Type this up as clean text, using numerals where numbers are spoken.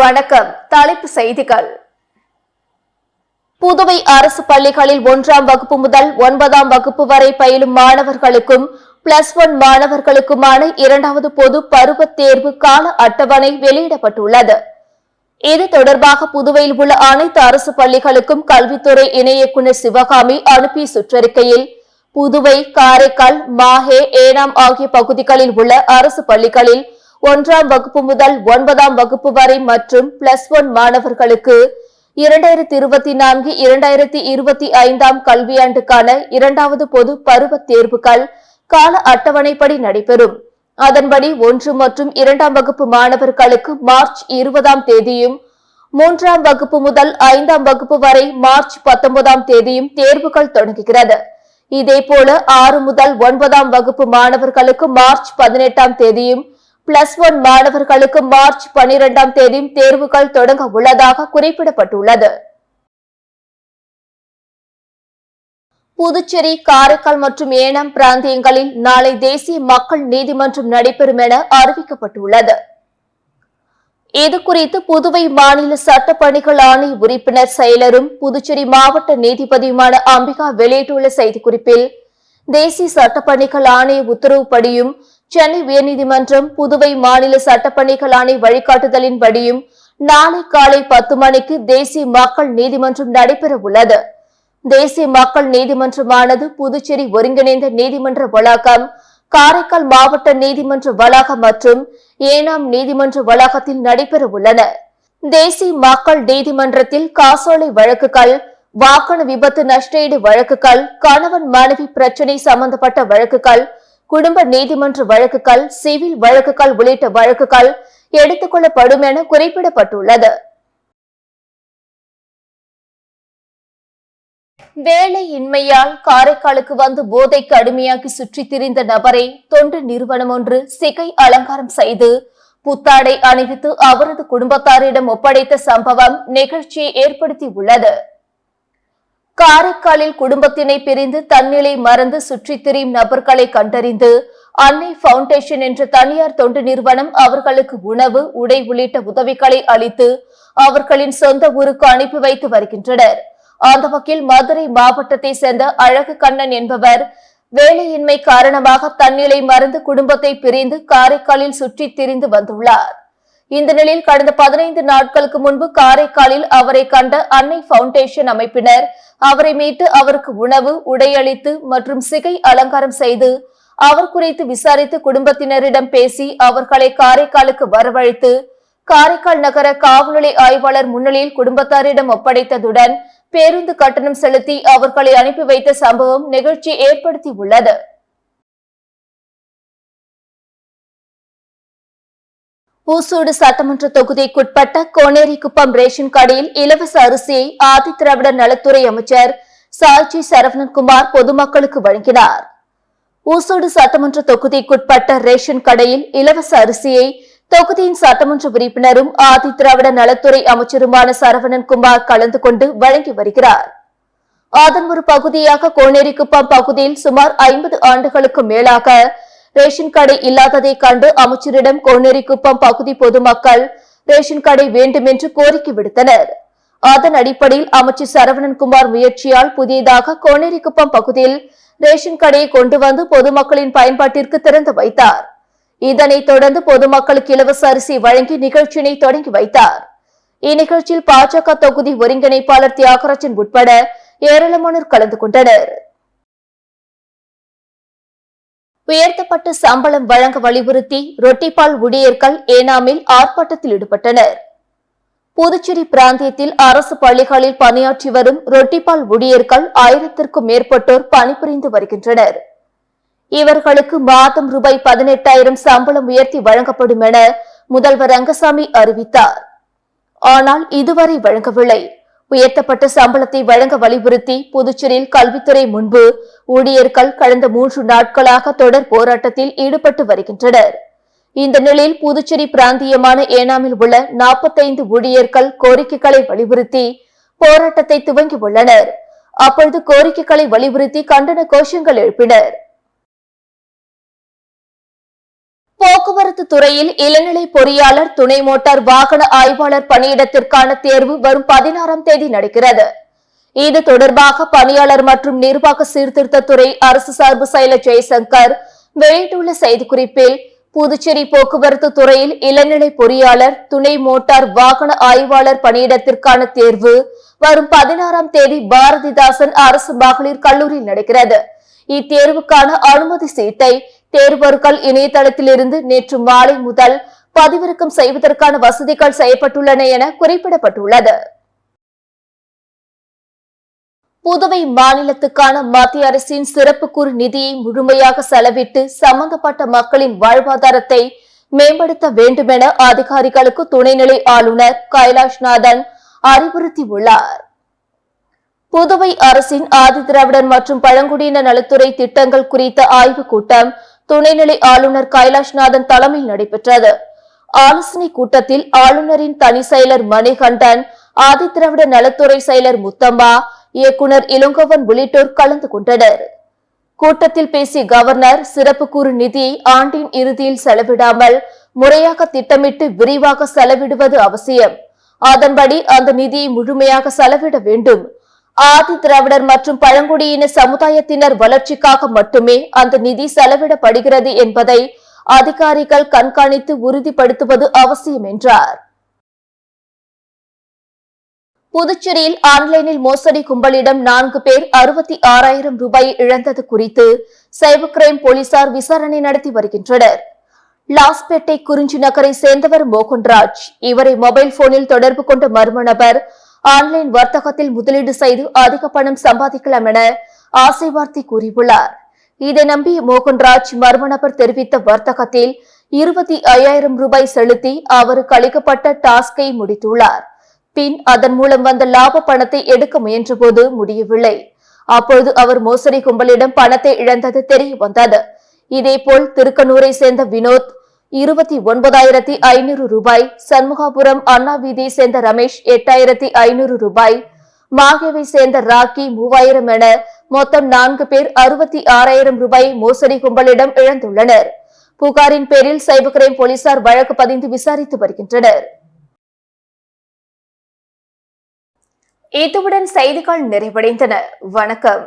வணக்கம். தலைப்புச் செய்திகள். புதுவை அரசு பள்ளிகளில் 1ஆம் வகுப்பு முதல் 9ஆம் வகுப்பு வரை பயிலும் மாணவர்களுக்கும் +1 மாணவர்களுக்குமான 2வது பொது பருவத் தேர்வு கால அட்டவணை வெளியிடப்பட்டுள்ளது. இது தொடர்பாக புதுவையில் உள்ள அனைத்து அரசு பள்ளிகளுக்கும் கல்வித்துறை இணை இயக்குநர் சிவகாமி அனுப்பிய சுற்றறிக்கையில், புதுவை, காரைக்கால், மாஹே, ஏனாம் ஆகிய பகுதிகளில் உள்ள அரசு பள்ளிகளில் 1ஆம் வகுப்பு முதல் 9ஆம் வகுப்பு வரை மற்றும் +1 மாணவர்களுக்கு 2024-2025 கல்வியாண்டுக்கான 2வது பொது பருவத் தேர்வுகள் கால அட்டவணைப்படி நடைபெறும். அதன்படி 1 மற்றும் 2ஆம் வகுப்பு மாணவர்களுக்கு மார்ச் 20ஆம் தேதியும், 3ஆம் வகுப்பு முதல் 5ஆம் வகுப்பு வரை மார்ச் 19ஆம் தேதியும் தேர்வுகள் தொடங்குகிறது. இதேபோல 6 முதல் 9ஆம் வகுப்பு மாணவர்களுக்கு மார்ச் 18ஆம் தேதியும், +1 மாணவர்களுக்கு மார்ச் 12ஆம் தேதியும் தேர்வுகள் தொடங்க உள்ளதாக குறிப்பிடப்பட்டுள்ளது. புதுச்சேரி, காரைக்கால் மற்றும் ஏனாம் பிராந்தியங்களில் நாளை தேசிய மக்கள் நீதிமன்றம் நடைபெறும் என அறிவிக்கப்பட்டுள்ளது. இதுகுறித்து புதுவை மாநில சட்டப்பணிகள் ஆணைய உறுப்பினர் செயலரும் புதுச்சேரி மாவட்ட நீதிபதியுமான அம்பிகா வெளியிட்டுள்ள செய்திக்குறிப்பில், தேசிய சட்டப்பணிகள் ஆணைய உத்தரவுப்படியும் சென்னை உயர்நீதிமன்றம், புதுவை மாநில சட்டப்பணிகள் ஆணைய வழிகாட்டுதலின்படியும் நாளை காலை 10 மணிக்கு தேசிய மக்கள் நீதிமன்றம் நடைபெற உள்ளது. தேசிய மக்கள் நீதிமன்றமானது புதுச்சேரி ஒருங்கிணைந்த நீதிமன்ற வளாகம், காரைக்கால் மாவட்ட நீதிமன்ற வளாகம் மற்றும் ஏனாம் நீதிமன்ற வளாகத்தில் நடைபெற உள்ளன. தேசிய மக்கள் நீதிமன்றத்தில் காசோலை வழக்குகள், வாகன விபத்து நஷ்டஈடு வழக்குகள், கணவன் மனைவி பிரச்சினை சம்பந்தப்பட்ட வழக்குகள், குடும்ப நீதிமன்ற வழக்குகள், சிவில் வழக்குகள் உள்ளிட்ட வழக்குகள் எடுத்துக் கொள்ளப்படும் என குறிப்பிடப்பட்டுள்ளது. வேலையின்மையால் காரைக்காலுக்கு வந்து போதைக்கு அடிமையாகி சுற்றித் திரிந்த நபரை தொண்டு நிறுவனம் ஒன்று சிகை அலங்காரம் செய்து புத்தாடை அணிவித்து அவரது குடும்பத்தாரிடம் ஒப்படைத்த சம்பவம் நிகழ்ச்சியை ஏற்படுத்தியுள்ளது. காரைக்காலில் குடும்பத்தினை பிரிந்து தன்னிலை மறந்து சுற்றித் திரியும் நபர்களை கண்டறிந்து அன்னை பவுண்டேஷன் என்ற தனியார் தொண்டு நிறுவனம் அவர்களுக்கு உணவு, உடை உள்ளிட்ட உதவிகளை அளித்து அவர்களின் சொந்த ஊருக்கு அனுப்பி வைத்து வருகின்றனர். அந்த வகையில் மதுரை மாவட்டத்தை சேர்ந்த அழகு கண்ணன் என்பவர் வேலையின்மை காரணமாக தன்னிலை மறந்து குடும்பத்தை பிரிந்து காரைக்காலில் சுற்றித் திரிந்து வந்துள்ளார். இந்த நிலையில் கடந்த 15 நாட்களுக்கு முன்பு காரைக்காலில் அவரை கண்ட அன்னை பவுண்டேஷன் அமைப்பினர் அவரை மீட்டு அவருக்கு உணவு, உடையளித்து மற்றும் சிகை அலங்காரம் செய்து அவர் குறித்து விசாரித்து குடும்பத்தினரிடம் பேசி அவர்களை காரைக்காலுக்கு வரவழைத்து காரைக்கால் நகர காவல் நிலைய ஆய்வாளர் முன்னிலையில் குடும்பத்தாரிடம் ஒப்படைத்ததுடன் பேருந்து கட்டணம் செலுத்தி அவர்களை அனுப்பி வைத்த சம்பவம் நிகழ்ச்சி ஏற்படுத்தியுள்ளது. ஊசூடு சட்டமன்ற தொகுதிக்குட்பட்ட கோனேரிக்குப்பம் ரேஷன் கடையில் இலவச அரிசியை ஆதிதிராவிட நலத்துறை அமைச்சர் சாய்ஜி சரவணன்குமார் பொதுமக்களுக்கு வழங்கினார். ஊசூடு சட்டமன்ற தொகுதிக்குட்பட்ட ரேஷன் கடையில் இலவச அரிசியை தொகுதியின் சட்டமன்ற உறுப்பினரும் ஆதிதிராவிட நலத்துறை அமைச்சருமான சரவணன்குமார் கலந்து கொண்டு வழங்கி வருகிறார். அதன் ஒரு பகுதியாக கோனேரிக்குப்பம் பகுதியில் சுமார் 50 ஆண்டுகளுக்கு மேலாக ரேஷன் கடை இல்லாததை கண்டு அமைச்சரிடம் கோனேரிக்குப்பம் பகுதி பொதுமக்கள் ரேஷன் கடை வேண்டும் என்று கோரிக்கை விடுத்தனர். அதன் அடிப்படையில் அமைச்சர் சரவணன்குமார் முயற்சியால் புதியதாக கோனேரிக்குப்பம் பகுதியில் ரேஷன் கடையை கொண்டு வந்து பொதுமக்களின் பயன்பாட்டிற்கு திறந்து வைத்தார். இதனைத் தொடர்ந்து பொதுமக்களுக்கு இலவச அரிசி வழங்கி நிகழ்ச்சியினை தொடங்கி வைத்தார். இந்நிகழ்ச்சியில் பாஜக தொகுதி ஒருங்கிணைப்பாளர் தியாகராஜன் உட்பட ஏராளமானோர் கலந்து கொண்டனர். உயர்த்தப்பட்ட சம்பளம் வழங்க வலியுறுத்தி ரொட்டிப்பால் ஊழியர்கள் ஏனாமில் ஆர்ப்பாட்டத்தில் ஈடுபட்டனர். புதுச்சேரி பிராந்தியத்தில் அரசு பள்ளிகளில் பணியாற்றி வரும் ரொட்டிப்பால் ஊழியர்கள் 1000க்கும் மேற்பட்டோர் பணிபுரிந்து வருகின்றனர். இவர்களுக்கு மாதம் ரூபாய் 18,000 சம்பளம் உயர்த்தி வழங்கப்படும் என முதல்வர் ரங்கசாமி அறிவித்தார். ஆனால் இதுவரை வழங்கவில்லை. உயர்த்தப்பட்ட சம்பளத்தை வழங்க வலியுறுத்தி புதுச்சேரியில் கல்வித்துறை முன்பு ஊழியர்கள் கடந்த 3 நாட்களாக தொடர் போராட்டத்தில் ஈடுபட்டு வருகின்றனர். இந்த நிலையில் புதுச்சேரி பிராந்தியமான ஏனாமில் உள்ள 45 ஊழியர்கள் கோரிக்கைகளை வலியுறுத்தி போராட்டத்தை துவங்கியுள்ளனர். அப்பொழுது கோரிக்கைகளை வலியுறுத்தி கண்டன கோஷங்கள் எழுப்பினர். போக்குவரத்து துறையில் இளநிலை பொறியாளர், துணை மோட்டார் வாகன ஆய்வாளர் பணியிடத்திற்கான தேர்வு வரும் 16ஆம் தேதி நடக்கிறது. இது தொடர்பாக பணியாளர் மற்றும் நிர்வாக சீர்திருத்தத்துறை அரசு சார்பு செயலர் ஜெய்சங்கர் வெளியிட்டுள்ள செய்திக்குறிப்பில், புதுச்சேரி போக்குவரத்து துறையில் இளநிலை பொறியாளர், துணை மோட்டார் வாகன ஆய்வாளர் பணியிடத்திற்கான தேர்வு வரும் 16ஆம் தேதி பாரதிதாசன் அரசு மகளிர் கல்லூரியில் நடக்கிறது. இத்தேர்வுக்கான அனுமதி சீட்டை தேர்வர்கள் இணையதளத்திலிருந்து நேற்று மாலை முதல் பதிவிறக்கம் செய்வதற்கான வசதிகள் செய்யப்பட்டுள்ளன என குறிப்பிடப்பட்டுள்ளது. புதுவை மாநிலத்துக்கான மத்திய அரசின் சிறப்பு குறு நிதியை முழுமையாக செலவிட்டு சம்பந்தப்பட்ட மக்களின் வாழ்வாதாரத்தை மேம்படுத்த வேண்டுமென அதிகாரிகளுக்கு துணைநிலை ஆளுநர் கைலாஷ்நாதன் அறிவுறுத்தியுள்ளார். புதுவை அரசின் ஆதிதிராவிடர் மற்றும் பழங்குடியின நலத்துறை திட்டங்கள் குறித்த ஆய்வுக் கூட்டம் துணைநிலை ஆளுநர் கைலாஷ்நாதன் தலைமையில் நடைபெற்றது. ஆலோசனை கூட்டத்தில் ஆளுநரின் தனி செயலர் மணிகண்டன், ஆதிதிராவிடர் நலத்துறை செயலர் முத்தம்மா, இயக்குநர் இளங்கோவன் உள்ளிட்டோர் கலந்து கொண்டனர். கூட்டத்தில் பேசிய கவர்னர், சிறப்பு குறு நிதியை ஆண்டின் இறுதியில் செலவிடாமல் முறையாக திட்டமிட்டு விரிவாக செலவிடுவது அவசியம். அதன்படி அந்த நிதியை முழுமையாக செலவிட வேண்டும். ஆதி திராவிடர் மற்றும் பழங்குடியின சமுதாயத்தினர் வளர்ச்சிக்காக மட்டுமே அந்த நிதி செலவிடப்படுகிறது என்பதை அதிகாரிகள் கண்காணித்து உறுதிப்படுத்துவது அவசியம் என்றார். புதுச்சேரியில் ஆன்லைனில் மோசடி கும்பலிடம் 4 பேர் 66,000 ரூபாய் இழந்தது குறித்து சைபர் கிரைம் போலீசார் விசாரணை நடத்தி வருகின்றனர். லாஸ்பேட்டை குறிஞ்சி நகரை சேர்ந்தவர் மோகன்ராஜ். இவரை மொபைல் போனில் தொடர்பு கொண்ட மர்ம நபர் ஆன்லைன் வர்த்தகத்தில் முதலீடு செய்து அதிக பணம் சம்பாதிக்கலாம் என ஆசை வார்த்தை கூறியுள்ளார். இதை நம்பிய மோகன்ராஜ் மர்ம நபர் தெரிவித்த வர்த்தகத்தில் 25,000 ரூபாய் செலுத்தி அவருக்கு அளிக்கப்பட்ட டாஸ்கை முடித்துள்ளார். பின் அதன் மூலம் வந்த லாப பணத்தை எடுக்க முயன்றபோது முடியவில்லை. அப்பொழுது அவர் மோசடி கும்பலிடம் பணத்தை இழந்தது தெரிய வந்தது. இதேபோல் திருக்கனூரை சேர்ந்த வினோத் 29,500 ரூபாய், சண்முகாபுரம் அண்ணா வீதியை சேர்ந்த ரமேஷ் 8,500 ரூபாய், மாகேவை சேர்ந்த ராக்கி 3,000 என மொத்தம் 4 பேர் 66,000 ரூபாய் மோசடி கும்பலிடம் இழந்துள்ளனர். புகாரின் பேரில் சைபர் கிரைம் போலீசார் வழக்கு பதிந்து விசாரித்து வருகின்றனர். இத்துடன் செய்திகள் நிறைவடைந்தன. வணக்கம்.